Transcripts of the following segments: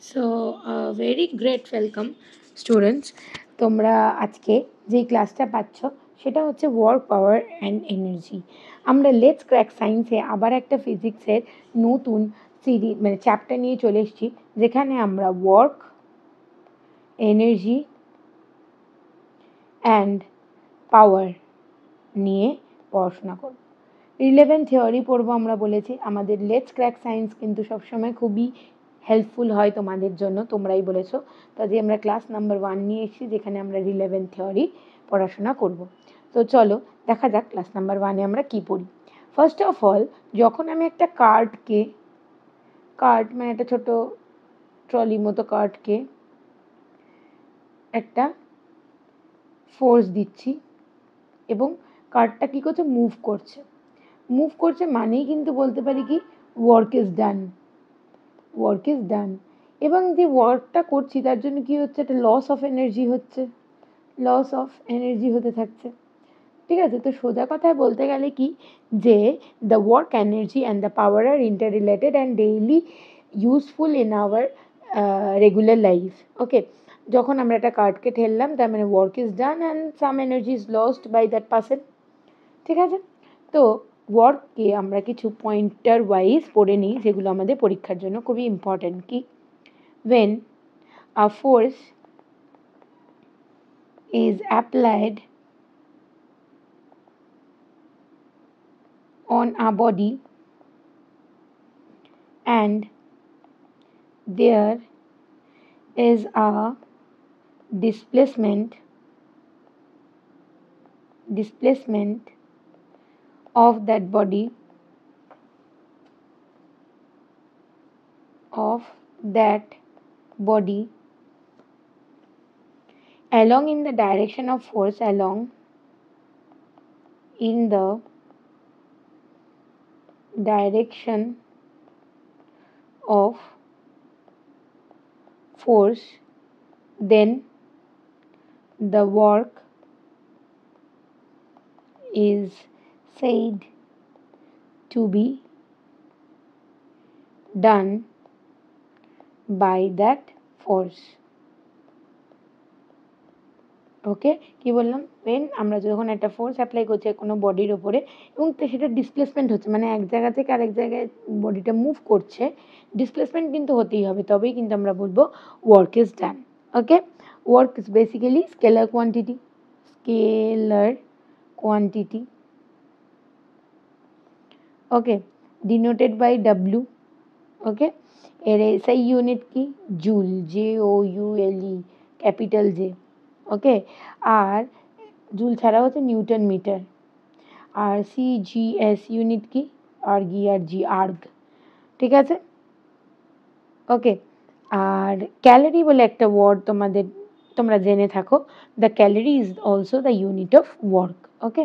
So very great welcome students. তোমরা আজকে যেই ক্লাসটা পাচ্ছ সেটা হচ্ছে ওয়ার্ক পাওয়ার অ্যান্ড এনার্জি। আমরা লেটস ক্র্যাক সায়েন্সে আবার একটা ফিজিক্সের নতুন মানে চ্যাপ্টার নিয়ে চলে এসেছি, যেখানে আমরা ওয়ার্ক, এনার্জি অ্যান্ড পাওয়ার নিয়ে পড়াশোনা করব। রিলেভেন্ট থিওরি পড়বো আমরা বলেছি। আমাদের লেটস ক্র্যাক সায়েন্স কিন্তু সবসময় খুবই হেল্পফুল হয় তোমাদের জন্য, তোমরাই বলেছো। তাই আমরা ক্লাস নাম্বার 1 নিয়ে এসেছি, যেখানে আমরা রিলেভেন্ট থিওরি পড়াশোনা করব। তো চলো দেখা যাক ক্লাস নাম্বার 1-এ আমরা কি পড়ি। ফার্স্ট অফ অল, যখন আমি একটা কার্ট মানে একটা ছোট ট্রলি মতো কার্টকে একটা ফোর্স দিচ্ছি এবং কার্টটা কী করছে, মুভ করছে মানেই কিন্তু বলতে পারি কি ওয়ার্ক ইজ ডান। এবং যে ওয়ার্কটা করছি তার জন্য কি হচ্ছে, একটা লস অফ এনার্জি হতে থাকছে। ঠিক আছে, তো সোজা কথায় বলতে গেলে কি, যে the work energy and the power are interrelated and daily useful in our regular life. Okay, যখন আমরা একটা কার্ডকে ঠেললাম তার মানে work is done and some energy is lost by that person. ঠিক আছে, তো ওয়ার্ককে আমরা কিছু পয়েন্টার ওয়াইজ পড়ে নিই, যেগুলো আমাদের পরীক্ষার জন্য খুবই ইম্পর্টেন্ট। কি, when a force is applied on a body and there is a displacement of that body along in the direction of force then the work is said to be done by that force. ওকে, কি বললাম, আমরা যখন একটা force apply করছি কোনো বডির ওপরে এবং সেটা ডিসপ্লেসমেন্ট হচ্ছে, মানে এক জায়গা থেকে আরেক জায়গায় বডিটা মুভ করছে, ডিসপ্লেসমেন্ট কিন্তু হতেই হবে, তবেই কিন্তু আমরা বলবো work is done. Okay, work is basically scalar quantity, okay, denoted by W. Okay, এর এসআই ইউনিট কি, joule, JOULE, capital J. Okay, আর জুল ছাড়া হচ্ছে নিউটন মিটার। আর CGS ইউনিট কি, আর্গ। ঠিক আছে, ওকে। আর ক্যালোরি বলে একটা ওয়ার্ড তোমরা জেনে থাকো, the calorie is also the unit of work. Okay,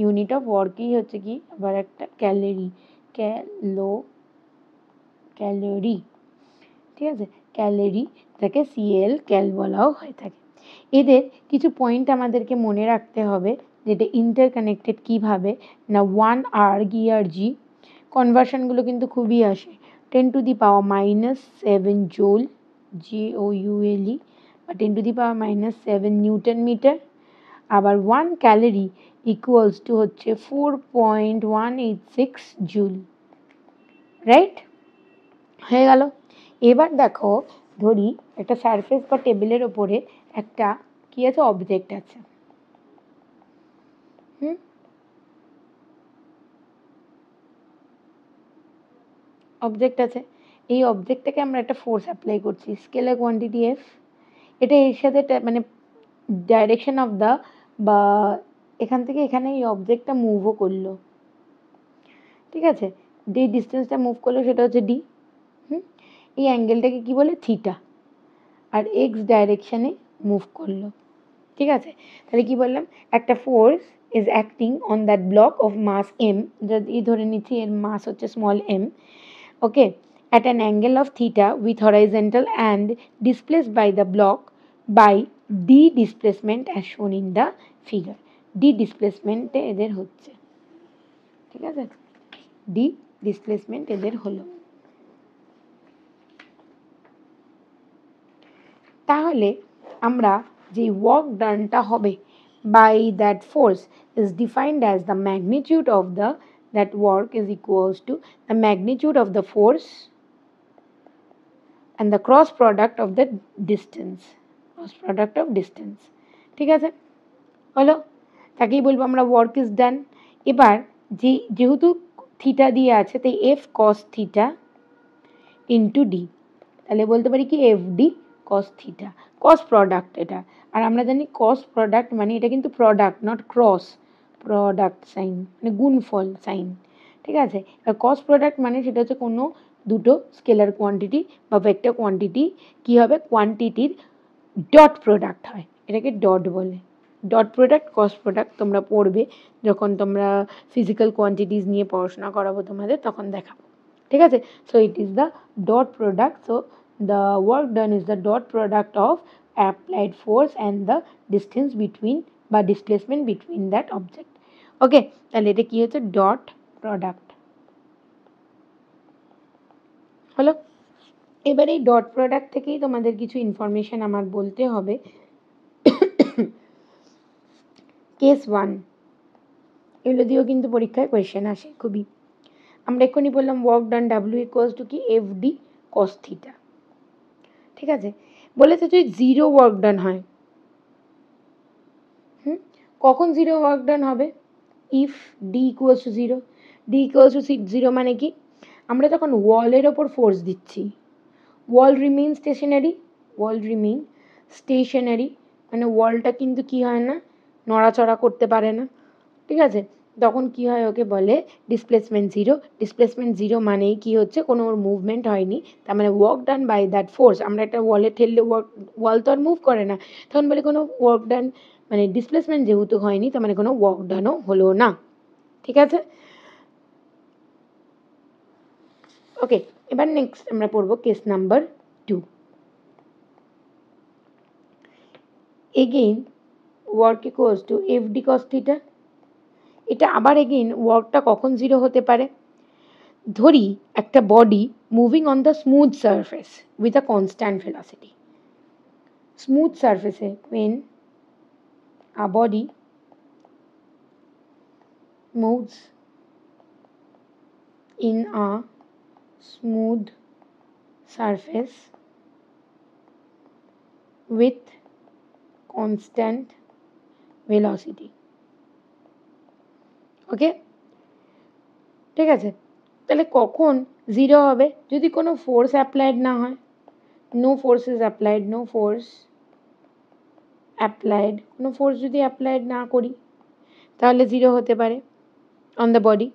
unit of ওয়ার্কই হচ্ছে কি আবার একটা ক্যালোরি, ঠিক আছে, ক্যালোরি, যাকে ক্যাল বলাও হয়ে থাকে। এদের কিছু পয়েন্ট আমাদেরকে মনে রাখতে হবে, যেটা ইন্টারকানেক্টেড কিভাবে না, 1 জি কনভার্সনগুলো কিন্তু খুবই আসে। 10⁻⁻7 জুল, JOULE, বা 10⁻⁻7 নিউটন মিটার। আবার 1 ক্যালোরি ইকুয়ালস টু হচ্ছে 4.186 জুল। রাইট, হয়ে গেল। এবার দেখো, ধরি একটা সারফেস বা টেবিলের ওপরে একটা কি আছে, অবজেক্ট আছে। অবজেক্ট আছে, এই অবজেক্টটাকে আমরা একটা ফোর্স অ্যাপ্লাই করছি, স্কেলার কোয়ান্টিটি F। এটা এর সাথে মানে ডাইরেকশন অফ দ্য, বা এখান থেকে এখানে এই অবজেক্টটা মুভও করলো। ঠিক আছে, যে ডিস্টেন্সটা মুভ করলো সেটা হচ্ছে D। এই অ্যাঙ্গেলটাকে কি বলে, থিটা। আর এক্স ডাইরেকশানে মুভ করলো। ঠিক আছে, তাহলে কি বললাম, একটা force is acting on that block of mass M, যদি ধরে নিচ্ছি এর মাস হচ্ছে small m, okay, at an angle of theta with horizontal and displaced by the block by D displacement as shown in the figure. D displacement এদের হচ্ছে, ঠিক আছে, D displacement এদের হলো। তাহলে আমরা যে ওয়ার্ক ডানটা হবে by that force is defined as the magnitude of the that work is equals to the magnitude of the force and the cross product of the distance, ঠিক আছে হলো, তাকেই বলবো আমরা ওয়ার্ক ইজ ডান। এবার যেহেতু থিটা দিয়ে আছে তাই F cos theta into D, তাহলে বলতে পারি কি F D cos theta, cos product এটা, আর আমরা জানি কস প্রোডাক্ট মানে এটা কিন্তু product not cross product sine, মানে গুণফল সাইন, ঠিক আছে। আর কস প্রোডাক্ট মানে সেটা হচ্ছে কোনো দুটো স্কেলার কোয়ান্টিটি বা ভেক্টর কোয়ান্টিটি কী হবে, কোয়ান্টিটির ডট প্রোডাক্ট হয়, এটাকে ডট বলে। ডট প্রোডাক্ট কস প্রোডাক্ট তোমরা পড়বে যখন তোমরা ফিজিক্যাল কোয়ান্টিটিস নিয়ে পড়াশোনা করাবো তোমাদের, তখন দেখাবো, ঠিক আছে। So it is the dot product, so the work done is the dot product of applied force and the distance between বা displacement between that object, ওকে। তাহলে এটা কি হচ্ছে ডট প্রোডাক্ট হলো। এবার এই ডট প্রোডাক্ট থেকেই তোমাদের কিছু ইনফরমেশন আমার বলতে হবে। কেস 1 এগুলো দিয়েও কিন্তু পরীক্ষায় কোয়েশ্চেন আসে খুবই। আমরা এক্ষুনি বললাম work done W equals to কি এফ ডি কস থিটা, ঠিক আছে। বলেছে যদি জিরো ওয়ার্ক ডান হয়, কখন জিরো ওয়ার্ক ডান হবে, if D equals to zero. D equals to zero মানে কি, আমরা যখন ওয়ালের ওপর ফোর্স দিচ্ছি, ওয়াল রিমেইন স্টেশনারি, মানে ওয়ালটা কিন্তু কি হয় না, নড়াচড়া করতে পারে না, ঠিক আছে। তখন কি হয়, ওকে বলে ডিসপ্লেসমেন্ট জিরো। ডিসপ্লেসমেন্ট জিরো মানেই কি হচ্ছে, কোনো ওর মুভমেন্ট হয়নি, তার মানে work done by that force. আমরা একটা ওয়ালে ঠেললে ওয়াল তো আর মুভ করে না, তখন বলে কোনো ওয়ার্ক ডান মানে ডিসপ্লেসমেন্ট যেহেতু হয়নি তার মানে কোনো ওয়ার্ক ডানও হলো না, ঠিক আছে। ওকে, এবার নেক্সট আমরা পড়বো case number 2। Again work equals to F D cos theta. এটা আবার এগেইন ওয়ার্কটা কখন জিরো হতে পারে, ধরি একটা body moving on the smooth surface with a constant velocity. Smooth সারফেসে when a body moves in a smooth surface with constant velocity, ওকে, ঠিক আছে। তাহলে কখন জিরো হবে, যদি কোনো ফোর্স অ্যাপ্লাইড না হয়, নো ফোর্স ইজ অ্যাপ্লাইড, কোনো ফোর্স যদি অ্যাপ্লাইড না করি তাহলে জিরো হতে পারে অন দ্য বডি।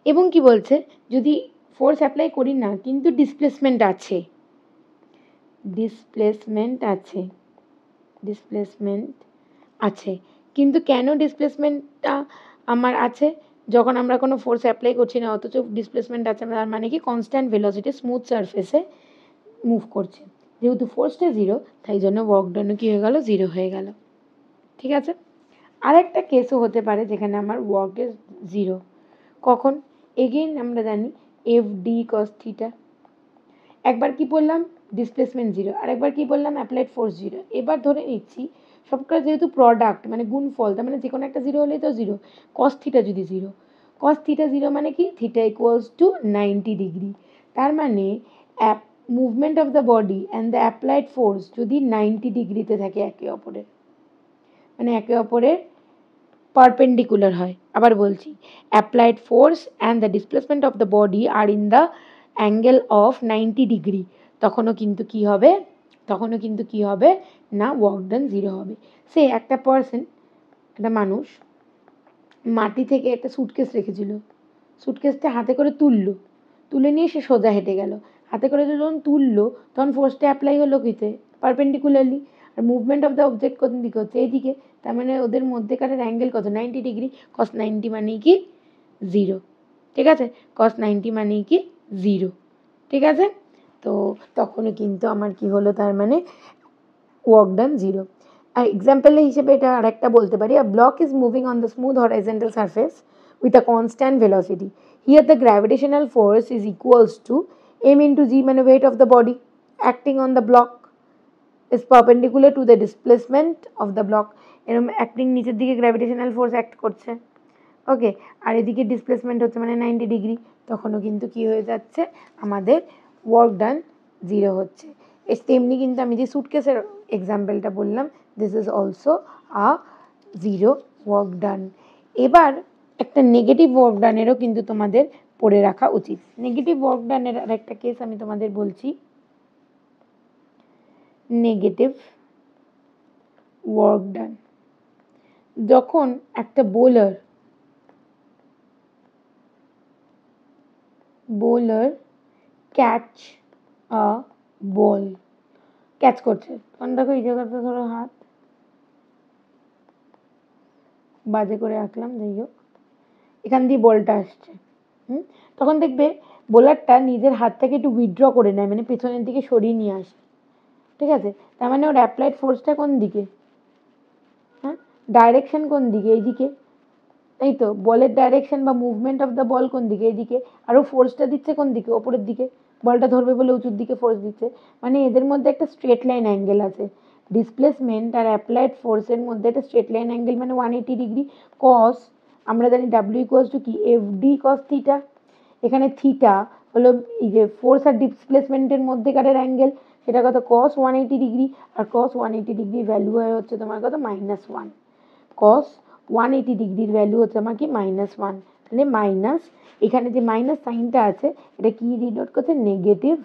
এবং কি বলছে, যদি ফোর্স অ্যাপ্লাই করি না কিন্তু ডিসপ্লেসমেন্ট আছে, কিন্তু কেন ডিসপ্লেসমেন্টটা আমার আছে, যখন আমরা কোনো ফোর্স অ্যাপ্লাই করছি না অথচ ডিসপ্লেসমেন্ট আছে, তার মানে কি কনস্ট্যান্ট ভেলোসিটি স্মুথ সারফেসে মুভ করছে, যেহেতু ফোর্সটা জিরো তাই জন্য ওয়ার্ক ডানও কী হয়ে গেল, জিরো হয়ে গেল, ঠিক আছে। আরেকটা কেসও হতে পারে যেখানে আমার ওয়ার্ক ইজ জিরো, কখন, এগেইন আমরা জানি এফ ডি কস থিটা। একবার কি বললাম ডিসপ্লেসমেন্ট জিরো, আর একবার কি বললাম অ্যাপ্লাইড ফোর্স জিরো। এবার ধরে নিচ্ছি সবকটা যেহেতু প্রোডাক্ট মানে গুণফল, তার মানে যে কোনো একটা জিরো হলেই তো জিরো। কস থিটা যদি জিরো, কস থিটা জিরো মানে কি, থিটা ইকুয়ালস টু 90 ডিগ্রি, তার মানে movement of the body and the applied force যদি 90 ডিগ্রিতে থাকে একে অপরের, মানে একে অপরের পারপেন্ডিকুলার হয়। আবার বলছি, applied force and the displacement of the body are in the angle of 90 degree, তখনও কিন্তু কি হবে না, ওয়ার্ক ডান জিরো হবে। সে একটা মানুষ মাটি থেকে একটা সুটকেস রেখেছিল, সুটকেসটা হাতে করে তুলে নিয়ে সে সোজা হেঁটে গেল, হাতে করে যখন তুললো তখন ফোর্সটা অ্যাপ্লাই হলো কিতে, পারপেন্ডিকুলারলি, আর মুভমেন্ট অফ দ্য অবজেক্ট কোন দিকে হচ্ছে, এইদিকে, তার মানে ওদের মধ্যেকার অ্যাঙ্গেল কত, 90 ডিগ্রি, কস 90 মানেই কি জিরো, ঠিক আছে, কস 90 মানেই কি জিরো, ঠিক আছে। তো তখনও কিন্তু আমার কি হলো, তার মানে ওয়ার্ক ডান জিরো। আর এক্সাম্পল হিসেবে এটা আরেকটা বলতে পারি, a block is moving on the smooth horizontal surface with a constant velocity. Here the gravitational force is equals to m into g, মানে weight of the body acting on the block. is perpendicular to the displacement of the block. এরকম acting নিচের দিকে gravitational force act করছে, ওকে, আর এদিকে displacement হচ্ছে মানে 90 degree, তখনও কিন্তু কি হয়ে যাচ্ছে আমাদের ওয়ার্ক ডান 0 হচ্ছে। তেমনি কিন্তু আমি যে সুটকেসের এক্সাম্পলটা বললাম, this is also a 0 work done. এবার একটা নেগেটিভ ওয়ার্ক ডানেরও কিন্তু তোমাদের পড়ে রাখা উচিত। নেগেটিভ ওয়ার্ক ডানের আর একটা কেস আমি তোমাদের বলছি, নেগেটিভ ওয়ার্ক ডান। যখন একটা বোলার ক্যাচ আ বল, ক্যাচ করছে, তখন দেখো এই জায়গাতে ধরো হাত বাজে করে আঁকলাম, যাই হোক, এখান দিয়ে বলটা আসছে, তখন দেখবে বোলারটা নিজের হাতটাকে একটু উইথড্র করে নেয়, মানে পেছনের দিকে সরিয়ে নিয়ে আসে, ঠিক আছে, তার মানে ওর অ্যাপ্লাইড ফোর্সটা কোন দিকে, হ্যাঁ, ডাইরেকশন কোন দিকে, এইদিকে, এই তো বলের ডাইরেকশন বা মুভমেন্ট অফ দ্য বল কোন দিকে, এইদিকে, আর ও ফোর্সটা দিচ্ছে কোন দিকে, ওপরের দিকে, বলটা ধরবে বলে উঁচুর দিকে ফোর্স দিচ্ছে, মানে এদের মধ্যে একটা স্ট্রেট লাইন অ্যাঙ্গেল আছে, ডিসপ্লেসমেন্ট আর অ্যাপ্লাইড ফোর্সের মধ্যে একটা স্ট্রেট লাইন অ্যাঙ্গেল মানে 180 ডিগ্রি কস, আমরা জানি ডাব্লিউ ইকুয়ালস টু কি এফ ডি কস থিটা, এখানে থিটা হলো এই যে ফোর্স আর ডিসপ্লেসমেন্টের মধ্যেকারের অ্যাঙ্গেল, সেটা কত কস 180 ডিগ্রি, আর কস 180 ডিগ্রি ভ্যালু হচ্ছে তোমার কত -1, কস 180 ডিগ্রির ভ্যালু হচ্ছে আমার কি -1, তাহলে মাইনাস, এখানে যে মাইনাস সাইনটা আছে এটা কি ডিনোট করছে, negative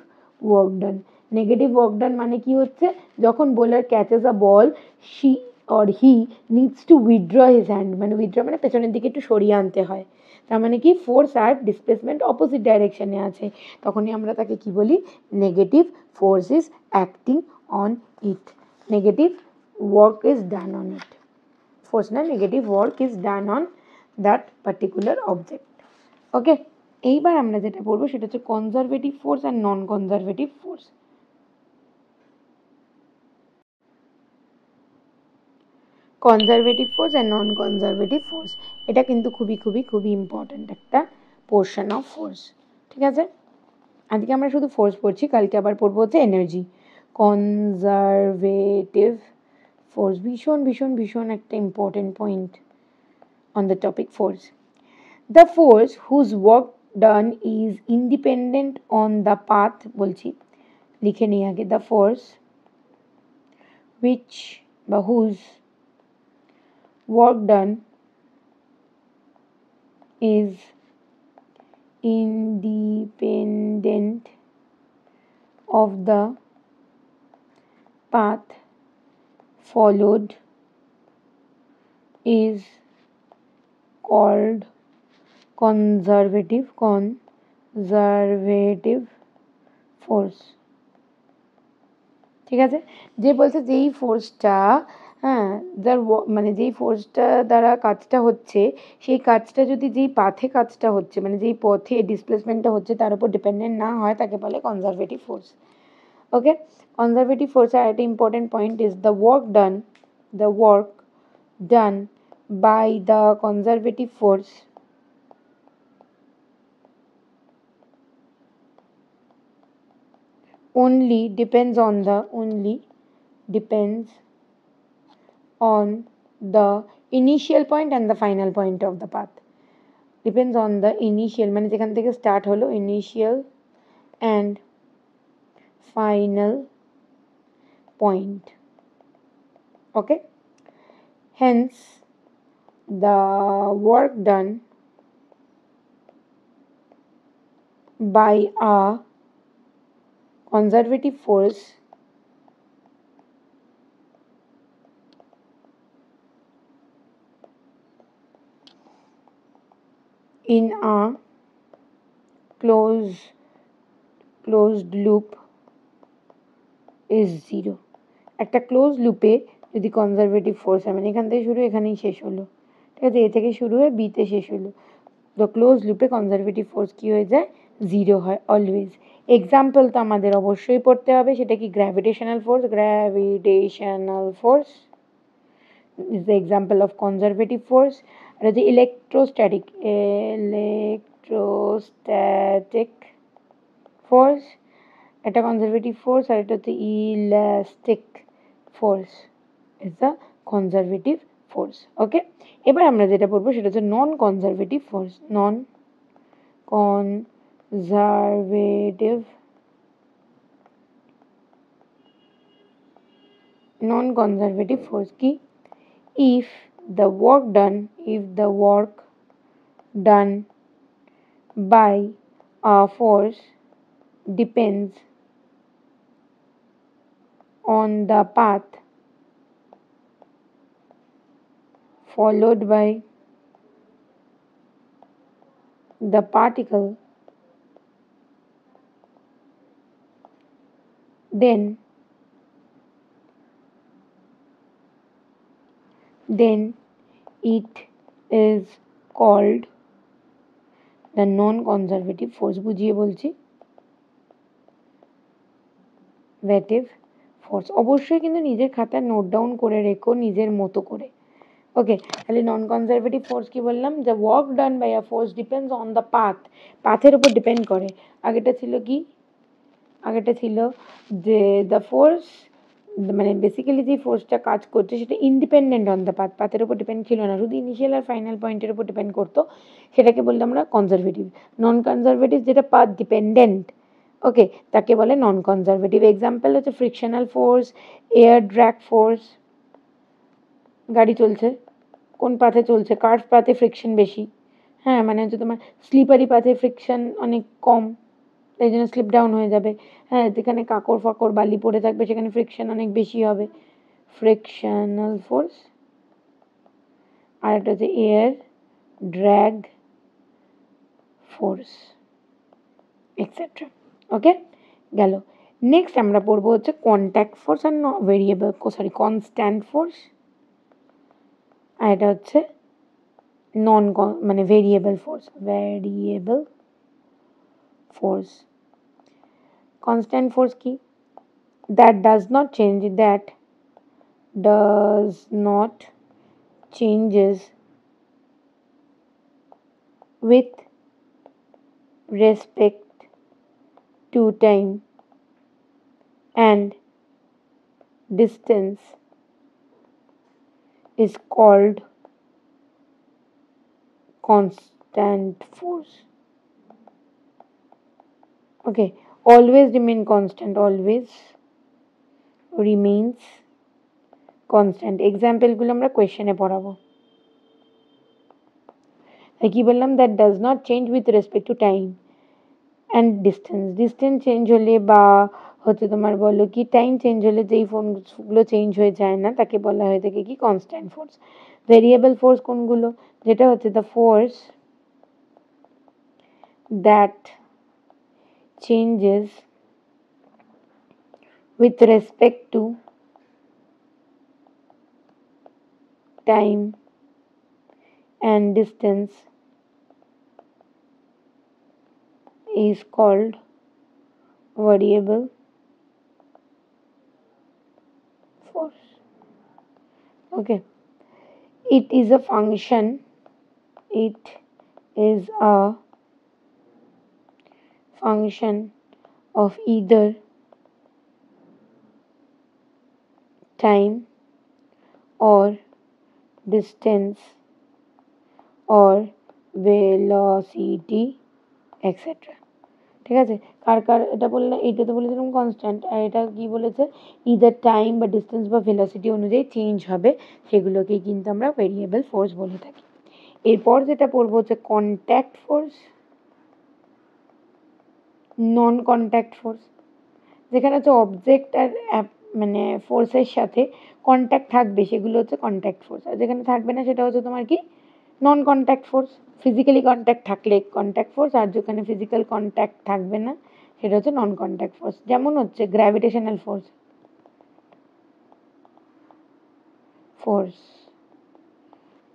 work done. Negative work done মানে কি হচ্ছে, যখন bowler catches a ball, she or he needs to withdraw his hand, মানে উইথড্র মানে পেছনের দিকে একটু সরিয়ে আনতে হয়, তার মানে কি ফোর্স আর ডিসপ্লেসমেন্ট অপোজিট ডাইরেকশনে আছে, তখনই আমরা তাকে কি বলি, negative force is acting on it, negative work is done on it, force na negative work is done on that particular object, okay। এইবার আমরা যেটা পড়বো সেটা হচ্ছে কনজারভেটিভ ফোর্স আর নন কনজারভেটিভ ফোর্স। কনজারভেটিভ ফোর্স আর নন কনজারভেটিভ ফোর্স, এটা কিন্তু খুবই খুবই খুবই ইম্পর্ট্যান্ট একটা পোর্শন অফ ফোর্স, ঠিক আছে। আজকে আমরা শুধু ফোর্স পড়ছি, কালকে আবার পড়বো হচ্ছে এনার্জি। কনজারভেটিভ ফোর্স ভীষণ ভীষণ ভীষণ একটা important point on the topic force. The force whose work done is independent on the path বলছি, লিখে নিই আগে, the force which বা whose work done is independent of the path followed is called conservative force, ঠিক আছে। যে বলছে যেই ফোর্সটা, হ্যাঁ, যার মানে যেই ফোর্সটা দ্বারা কাজটা হচ্ছে, সেই কাজটা যদি যেই পাথে কাজটা হচ্ছে, মানে যেই পথে ডিসপ্লেসমেন্টটা হচ্ছে তার উপর ডিপেন্ডেন্ট না হয়, তাকে বলে কনজারভেটিভ ফোর্স, ওকে। কনজারভেটিভ ফোর্স আর একটা important point is the work done by the conservative force only depends on the initial point and the final point of the path, depends on the initial মানে যেখান থেকে start হলো, initial and final point, okay। Hence the work done by a conservative force in a closed loop is zero। একটা close লুপে যদি conservative force হয়, মানে এখান থেকে শুরু এখানেই শেষ হলো, ঠিক আছে, এ থেকে শুরু হয়ে বিতে শেষ হলো, তো ক্লোজ লুপে কনজারভেটিভ ফোর্স কি হয়ে যায়, 0 হয় অলওয়েজ। এক্সাম্পল তো আমাদের অবশ্যই পড়তে হবে, সেটা কি gravitational force is the example of conservative force, আর হচ্ছে ইলেকট্রোস্ট্যাটিক ফোর্স, একটা কনজারভেটিভ ফোর্স, আর এটা হচ্ছে elastic force is the conservative force. Okay, এবার আমরা যেটা পড়বো সেটা হচ্ছে non conservative force. Non conservative force কি? if the work done by a force depends on the path followed by the particle, then it is called the non-conservative force। বুঝিয়ে বলছি, ভেটিভ force. অবশ্যই কিন্তু নিজের খাতায় নোট ডাউন করে রেখো নিজের মতো করে। ওকে, তাহলে নন কনজারভেটিভ ফোর্স কি বললাম? The work done by a force depends on the path, পাথের উপর ডিপেন্ড করে। আগেটা ছিল কি? আগেটা ছিল যে দ্য ফোর্স, মানে বেসিক্যালি যে ফোর্সটা কাজ করছে সেটা ইন্ডিপেন্ডেন্ট অন দ্য পাথ, পাথের উপর ডিপেন্ড ছিল না, শুধু ইনিশিয়াল আর ফাইনাল পয়েন্টের উপর ডিপেন্ড করতো, সেটাকে বললাম আমরা কনজারভেটিভ। নন কনজারভেটিভ যেটা পাথ ডিপেন্ডেন্ট, ওকে, তাকে বলে নন কনজারভেটিভ। এক্সাম্পল হচ্ছে frictional force, air drag force. গাড়ি চলছে, কোন পাথে চলছে? কার্ভ পাথে ফ্রিকশন বেশি, হ্যাঁ, মানে হচ্ছে তোমার স্লিপারি পাথে ফ্রিকশন অনেক কম, তাই জন্য স্লিপ ডাউন হয়ে যাবে। হ্যাঁ, যেখানে কাকড় ফাকড় বালি পড়ে থাকবে সেখানে ফ্রিকশন অনেক বেশি হবে, ফ্রিকশনাল ফোর্স। আর একটা হচ্ছে এয়ার ড্র্যাগ ফোর্স এক্সেট্রা। ওকে, গেল। নেক্সট আমরা পড়বো হচ্ছে কন্ট্যাক্ট ফোর্স আর ভেরিয়েবল, কনস্ট্যান্ট ফোর্স। আর এটা হচ্ছে মানে ভেরিয়েবল ফোর্স। কনস্ট্যান্ট ফোর্স কি? that does not changes with respect to time and distance is called constant force. Okay, always remains constant, example গুলো আমরা কোয়েশ্চেনে পড়াবো। কি বললাম? That does not change with respect to time and distance change হলে বা হচ্ছে তোমার বলো কি টাইম চেঞ্জ হলে যেই ফোর্সগুলো চেঞ্জ হয়ে যায় না তাকে বলা হয়ে থাকে কি? Constant force. ভেরিয়েবল ফোর্স কোনগুলো? যেটা হচ্ছে the force that changes with respect to time and distance is called variable force. Okay, it is a function of either time or distance or velocity etc. ঠিক আছে? কার এটা বললে, এইটা তো বলেছিলাম কনস্ট্যান্ট, আর এটা কি বলেছে? ইদার টাইম বা ডিস্টেন্স বা ভেলোসিটি অনুযায়ী চেঞ্জ হবে, সেগুলোকেই কিন্তু আমরা ভেরিয়েবল ফোর্স বলে থাকি। এরপর যেটা পড়বো হচ্ছে কন্ট্যাক্ট ফোর্স, নন কন্ট্যাক্ট ফোর্স, যেখানে হচ্ছে অবজেক্ট আর মানে ফোর্সের সাথে কন্ট্যাক্ট থাকবে সেগুলো হচ্ছে কন্ট্যাক্ট ফোর্স, আর যেখানে থাকবে না সেটা হচ্ছে তোমার কি? নন কন্ট্যাক্ট ফোর্স। ফিজিক্যালি কন্ট্যাক্ট থাকলে কন্ট্যাক্ট ফোর্স, আর যেখানে ফিজিক্যাল কন্ট্যাক্ট থাকবে না সেটা হচ্ছে নন কন্ট্যাক্ট ফোর্স। যেমন হচ্ছে গ্র্যাভিটেশনাল ফোর্স,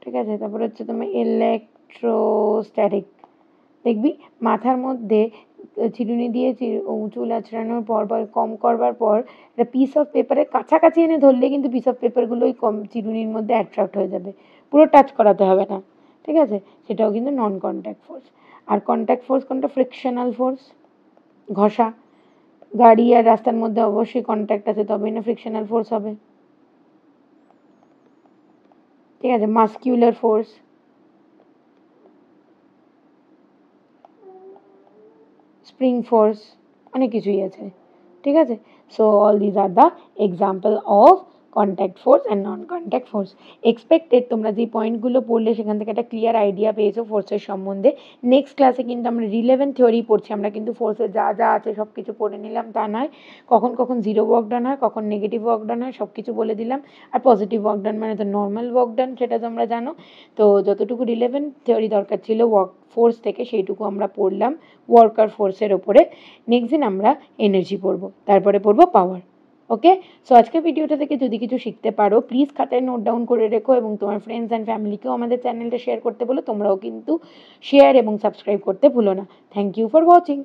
ঠিক আছে? তারপর হচ্ছে তোমার ইলেকট্রোস্ট্যাটিক। দেখবি মাথার মধ্যে চিরুনি দিয়ে চুল আঁচড়ানোর পর বা কম করবার পর একটা পিস অফ পেপারের কাছাকাছি এনে ধরলে কিন্তু পিস অফ পেপারগুলোই কম চিরুনির মধ্যে অ্যাট্রাক্ট হয়ে যাবে, পুরো টাচ করাতে হবে না, ঠিক আছে? সেটাও কিন্তু নন কন্ট্যাক্ট ফোর্স। আর কন্ট্যাক্ট ফোর্স কোনটা? ফ্রিকশনাল ফোর্স, ঘষা। গাড়ি আর রাস্তার মধ্যে অবশ্যই কন্ট্যাক্ট আছে তবেই না ফ্রিকশনাল ফোর্স হবে। ঠিক আছে, মাস্কিউলার ফোর্স, স্প্রিং ফোর্স, অনেক কিছুই আছে। ঠিক আছে, so all these are the example of contact force and non contact force. Expected তোমরা যে পয়েন্টগুলো পড়লে সেখান থেকে একটা ক্লিয়ার আইডিয়া পেয়েছো ফোর্সের সম্বন্ধে। নেক্সট ক্লাসে কিন্তু আমরা রিলেভেন্ট থিওরি পড়ছি, আমরা কিন্তু ফোর্সের যা যা আছে সব কিছু পড়ে নিলাম তা নয়, কখন কখন জিরো ওয়ার্ক ডান হয়, কখন নেগেটিভ ওয়ার্ক ডান হয়, সব কিছু বলে দিলাম। আর পজিটিভ ওয়ার্ক ডান মানে তো নর্মাল ওয়ার্ক ডান, সেটা তোমরা জানো। তো যতটুকু রিলেভেন্ট থিওরি দরকার ছিল ওয়ার্ক ফোর্স থেকে সেইটুকু আমরা পড়লাম ওয়ার্কার ফোর্সের ওপরে। নেক্সট দিন আমরা এনার্জি পড়বো, তারপরে পড়বো পাওয়ার। ওকে, সো আজকের ভিডিওটা থেকে যদি কিছু শিখতে পারো প্লিজ খাতায় নোট ডাউন করে রেখো এবং তোমার ফ্রেন্ডস অ্যান্ড ফ্যামিলিকেও আমাদের চ্যানেলটা শেয়ার করতে বলো। তোমরাও কিন্তু শেয়ার এবং সাবস্ক্রাইব করতে ভুলো না। Thank you for watching.